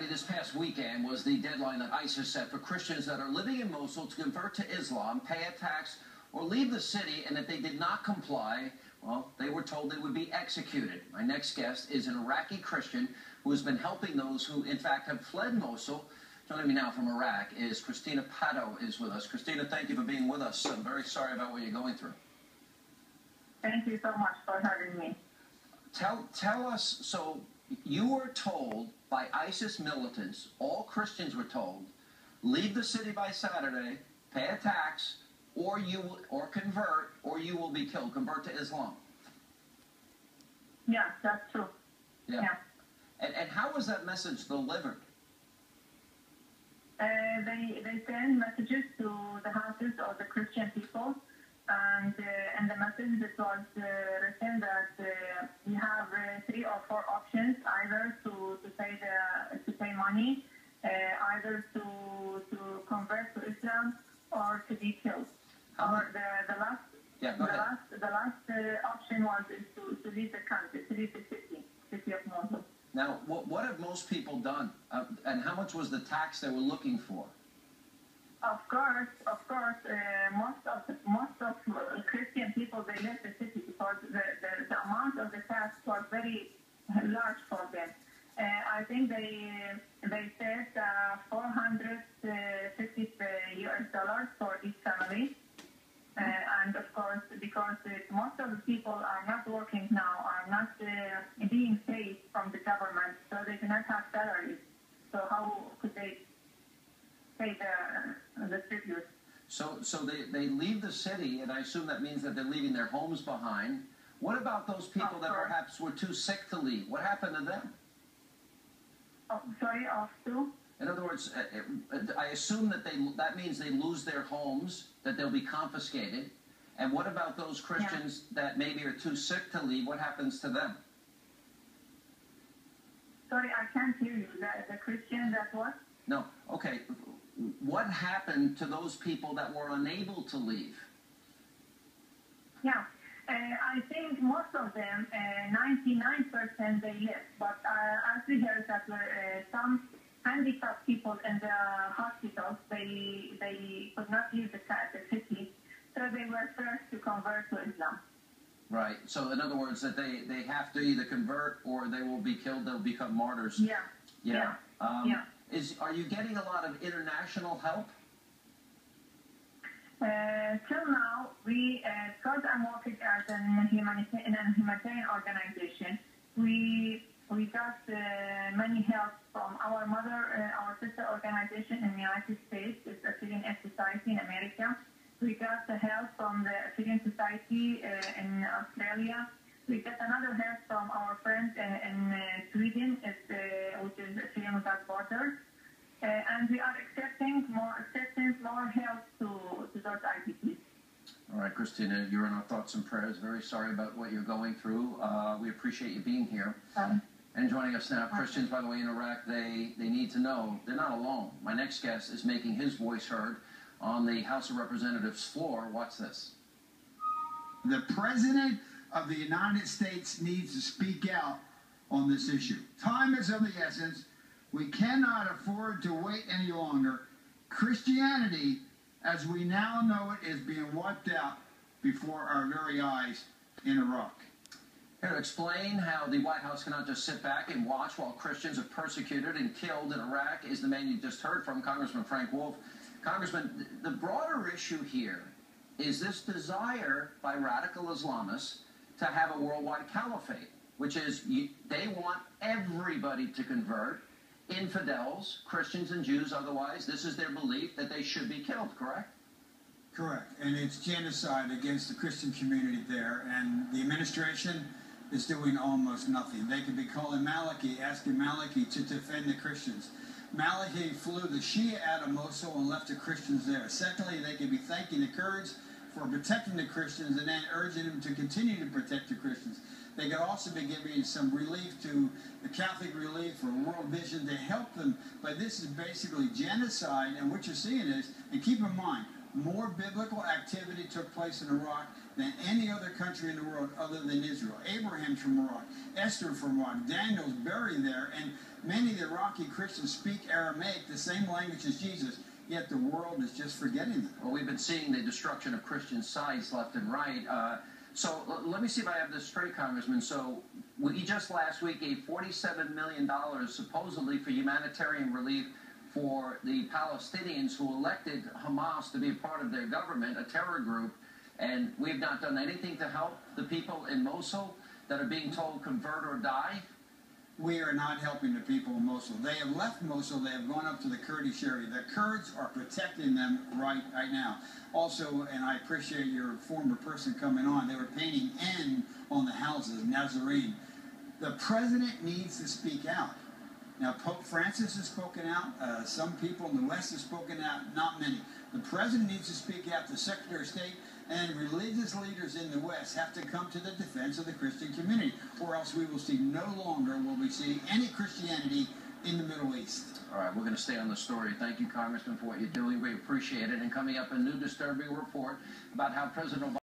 Hannity, this past weekend was the deadline that ISIS set for Christians that are living in Mosul to convert to Islam, pay a tax, or leave the city, and if they did not comply, well, they were told they would be executed. My next guest is an Iraqi Christian who has been helping those who, in fact, have fled Mosul. Joining me now from Iraq is Christina. Patto is with us. Christina, thank you for being with us. I'm very sorry about what you're going through. Thank you so much for having me. Tell us, so you were told by ISIS militants, all Christians were told, leave the city by Saturday, pay a tax, or convert, or you will be killed. Convert to Islam. Yeah, that's true. Yeah. And how was that message delivered? They send messages to the houses of the Christian people, and the message that was written that you have 3 or 4 options, either to pay money, either to convert to Islam, or to be killed. Or the last option was to leave the country, to leave the city of Mosul. Now, what have most people done, and how much was the tax they were looking for? Of course, most of Christian people, they left the city because the amount of the tax was very large for them. I think they said $450 US for each family. And of course, because most of the people are not working now, are not being paid from the government, so they do not have salaries. So how could they pay the tribute? So they leave the city, and I assume that means that they're leaving their homes behind. What about those people that perhaps were too sick to leave? What happened to them? Oh, sorry, off to? In other words, I assume that means they lose their homes, that they'll be confiscated. And what about those Christians that maybe are too sick to leave? What happens to them? Sorry, I can't hear you. The Christian that what? No. Okay. What happened to those people that were unable to leave? Yeah. I think most of them, 99%, they left. But as we heard that some handicapped people in the hospitals, they could not leave the city, so they were forced to convert to Islam. Right. So in other words, that they have to either convert or they will be killed. They'll become martyrs. Yeah. Are you getting a lot of international help? Till now, because I'm working as in a humanitarian organization, we got many help from our sister organization in the United States, it's Assyrian Society in America. We got the help from the Assyrian Society in Australia. We got another help from our friends in Sweden, which is Assyrian Without Borders. And we are accepting more help to those IDPs. All right, Christina, you're in our thoughts and prayers. Very sorry about what you're going through. We appreciate you being here. And joining us now, Christians, by the way, in Iraq, they need to know they're not alone. My next guest is making his voice heard on the House of Representatives floor. Watch this. The President of the United States needs to speak out on this issue. Time is of the essence. We cannot afford to wait any longer. Christianity, as we now know it, is being wiped out before our very eyes in Iraq. Here to explain how the White House cannot just sit back and watch while Christians are persecuted and killed in Iraq is the man you just heard from, Congressman Frank Wolf. Congressman, the broader issue here is this desire by radical Islamists to have a worldwide caliphate, which is they want everybody to convert. Infidels, Christians and Jews, otherwise, this is their belief that they should be killed, correct? Correct, and it's genocide against the Christian community there, and the administration is doing almost nothing. They could be calling Maliki, asking Maliki to defend the Christians. Maliki flew the Shia out of Mosul and left the Christians there. Secondly, they could be thanking the Kurds for protecting the Christians and then urging them to continue to protect the Christians. They could also be giving some relief to the Catholic Relief or World Vision to help them. But this is basically genocide, and what you're seeing is, and keep in mind, more biblical activity took place in Iraq than any other country in the world other than Israel. Abraham's from Iraq, Esther from Iraq, Daniel's buried there, and many of the Iraqi Christians speak Aramaic, the same language as Jesus, yet the world is just forgetting them. Well, we've been seeing the destruction of Christian sites left and right. So let me see if I have this straight, Congressman. So we just last week gave $47 million supposedly for humanitarian relief for the Palestinians who elected Hamas to be a part of their government, a terror group, and we have not done anything to help the people in Mosul that are being told convert or die. We are not helping the people in Mosul. They have left Mosul. They have gone up to the Kurdish area. The Kurds are protecting them right now. Also, and I appreciate your former person coming on, they were painting N on the houses, Nazarene. The president needs to speak out. Now, Pope Francis has spoken out. Some people in the West have spoken out, not many. The president needs to speak out. The Secretary of State and religious leaders in the West have to come to the defense of the Christian community, or else we will see no longer will we see any Christianity in the Middle East. All right, we're going to stay on the story. Thank you, Congressman, for what you're doing. We appreciate it. And coming up, a new disturbing report about how President Obama